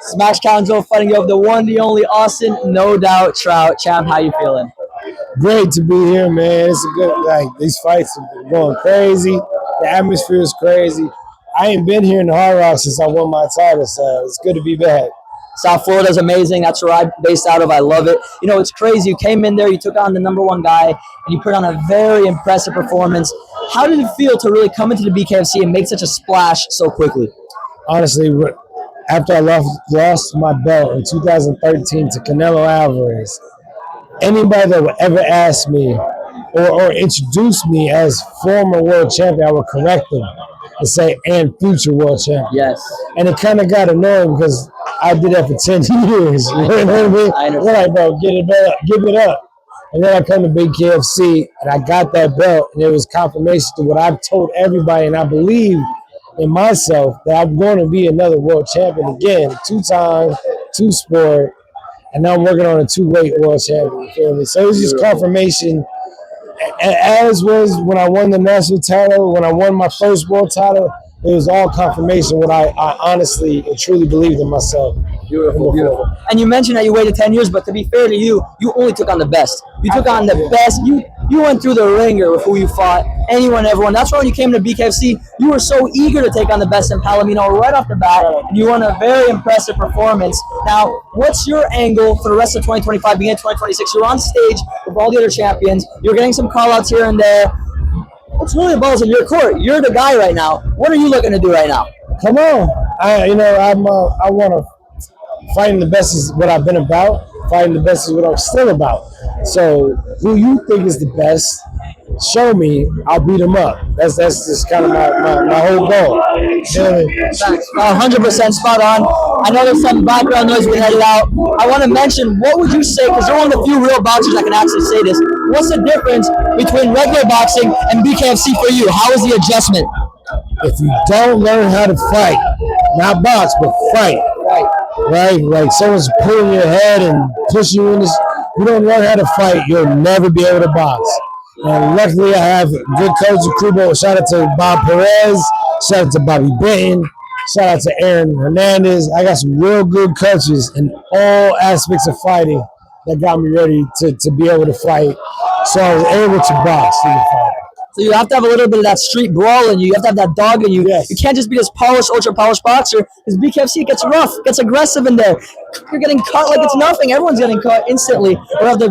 Smash Council fighting you of the one, the only Austin, No Doubt Trout. Champ, how you feeling? Great to be here, man. It's a good, these fights are going crazy. The atmosphere is crazy. I ain't been here in the Hard Rock since I won my title, so it's good to be back. South Florida's amazing. That's where I'm based out of. I love it. You know, it's crazy. You came in there, you took on the #1 guy, and you put on a very impressive performance. How did it feel to really come into the BKFC and make such a splash so quickly? Honestly, after I lost my belt in 2013 to Canelo Alvarez, anybody that would ever ask me or introduce me as former world champion, I would correct them and say, and future world champion. Yes. And it kind of got annoying because I did that for 10 years. You know what I mean? I understand. We're like, bro, get it up, give it up. And then I come to BKFC and I got that belt, and it was confirmation to what I've told everybody, and I believe in myself that I'm going to be another world champion again, 2-time, 2-sport, and now I'm working on a 2-weight world champion. You feel me? So it was just confirmation, as was when I won the national title, when I won my first world title. It was all confirmation what I honestly and truly believed in myself. Beautiful, beautiful. And you mentioned that you waited 10 years, but to be fair to you, you only took on the best. You took on the best. You went through the ringer with who you fought, anyone, everyone. That's why when you came to BKFC, you were so eager to take on the best in Palomino right off the bat. And you won a very impressive performance. Now, what's your angle for the rest of 2025, beginning 2026? You're on stage with all the other champions. You're getting some call-outs here and there. What's really the ball's in your court? You're the guy right now. What are you looking to do right now? Come on. I want to. Fighting the best is what I've been about. Fighting the best is what I'm still about. So who you think is the best, show me. I'll beat them up. That's just kind of my whole goal. 100% spot on. I know there's some background noise we edited out. I want to mention, what would you say, because you're one of the few real boxers that can actually say this, what's the difference between regular boxing and BKFC for you? How is the adjustment? If you don't learn how to fight, not box, but fight, right? Like someone's pulling your head and pushing you in this. You don't learn how to fight, you'll never be able to box. And luckily, I have a good coach at Kubo. Shout out to Bob Perez. Shout out to Bobby Benton. Shout out to Aaron Hernandez. I got some real good coaches in all aspects of fighting that got me ready to be able to fight. So I was able to box in the fight. So you have to have a little bit of that street brawl in you. You have to have that dog in you. Yes. You can't just be this polished, ultra-polished boxer. Because BKFC gets rough, gets aggressive in there. You're getting cut like it's nothing. Everyone's getting cut instantly right off the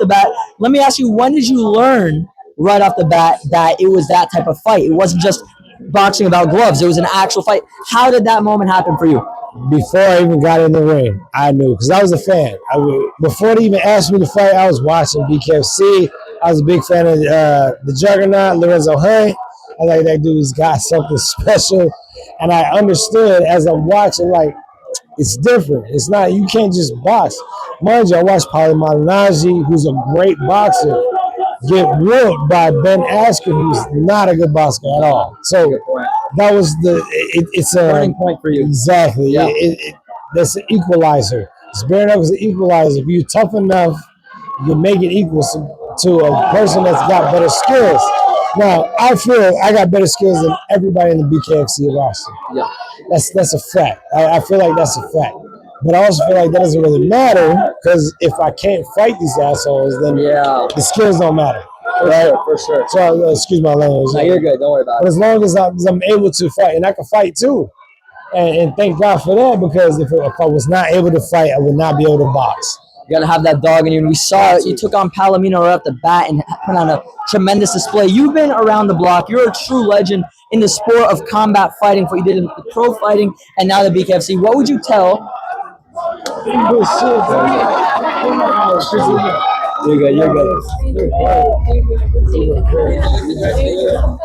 bat. Let me ask you, when did you learn right off the bat that it was that type of fight? It wasn't just boxing about gloves. It was an actual fight. How did that moment happen for you? Before I even got in the ring, I knew, because I was a fan. Before they even asked me to fight, I was watching BKFC. I was a big fan of the Juggernaut, Lorenzo Hunt. I like that dude's got something special. And I understood as I'm watching, like, it's different. It's not, you can't just box. Mind you, I watched Paulie Malignaggi, who's a great boxer, get whooped by Ben Askren, who's not a good boxer at all. So that was it's a turning point for you. Exactly. Yeah. That's an equalizer. Squaring up is an equalizer. If you're tough enough, you can make it equal to a person that's got better skills. Now, I feel I got better skills than everybody in the BKFC roster. Yeah. That's a fact. I feel like that's a fact. But I also feel like that doesn't really matter, because if I can't fight these assholes, then the skills don't matter. For sure. So, excuse my language. No, you're good. Don't worry about it. But as long as I'm able to fight, and I can fight too, and thank God for that, because if I was not able to fight, I would not be able to box. You got to have that dog in you. And we saw it. You took on Palomino right off the bat and put on a tremendous display. You've been around the block. You're a true legend in the sport of combat fighting, for what you did in the pro fighting and now the BKFC. What would you tell? You're good. You're good.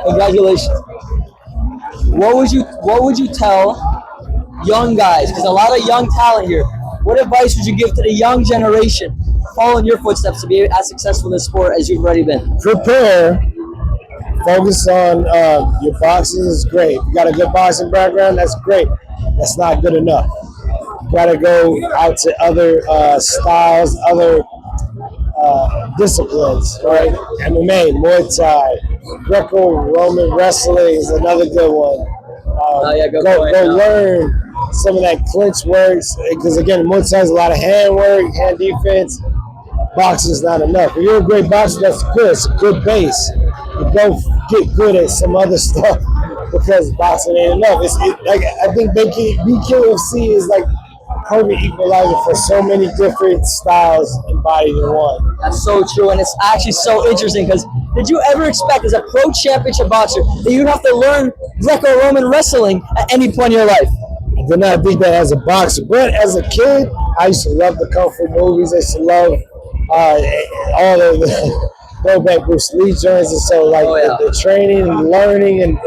Congratulations. What would you tell young guys? Because a lot of young talent here. What advice would you give to the young generation following your footsteps to be as successful in this sport as you've already been? Prepare. Focus on your boxing is great. If you got a good boxing background, that's great. That's not good enough. You got to go out to other styles, other disciplines, right? MMA, Muay Thai, Greco-Roman wrestling is another good one. Go learn some of that clinch works because again, Muay Thai is a lot of hand work, hand defense. Boxing is not enough. If you're a great boxer, that's good. It's a good base. You don't get good at some other stuff because boxing ain't enough. Like I think BKFC is like a perfect equalizer for so many different styles embodied in one. That's so true, and it's actually so interesting because did you ever expect as a pro championship boxer that you'd have to learn Greco-Roman wrestling at any point in your life? I did not think that as a boxer, but as a kid, I used to love the kung fu movies. I used to love all of the throwback Bruce Lee joints, and so like the training and learning and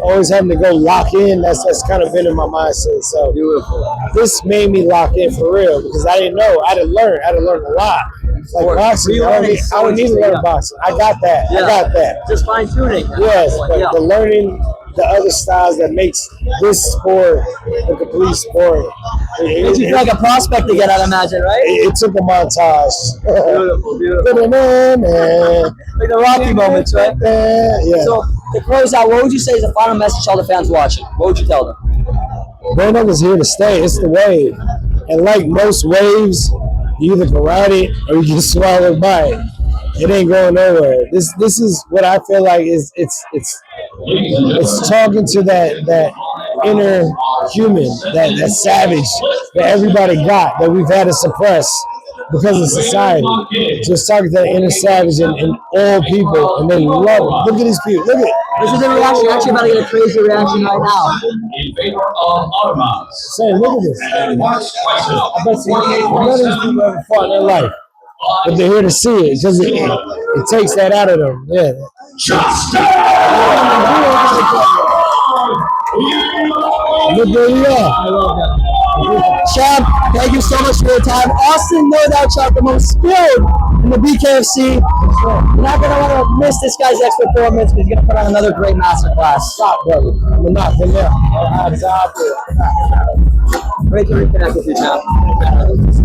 always having to go lock in. That's kind of been in my mindset. So beautiful. This made me lock in for real because I didn't know. I had to learn a lot. Like boxing, I don't need to learn boxing. I got that. Yeah. I got that. Just fine tuning. Yes, but the learning the other styles that makes this sport a complete sport. Makes you feel like a prospect again, I'd imagine, right? It took a montage. Beautiful. Like the Rocky moments, right? Yeah. So to close out, what would you say is the final message to all the fans watching? What would you tell them? Burn-up is here to stay. It's the wave. And like most waves, you either can ride it or you get swallowed by it. It ain't going nowhere. This is what I feel like is it's talking to that inner human, that savage that everybody got that we've had to suppress because of society. Just talking to that inner savage in all people, and they love it. Look at these people. Look at it. This is the reaction. Actually, about to get a crazy reaction right now. Say, look at this. I bet you none of these people ever fought in their life. But they're here to see it because it takes that out of them. Yeah. Look where you are. I love that. Champ, thank you so much for your time. Austin, No Doubt Trout, the most skilled in the BKFC. You're not going to want to miss this guy's next performance because he's going to put on another great masterclass. Stop, brother. I'm going to knock him out. Great to reconnect with you, champ.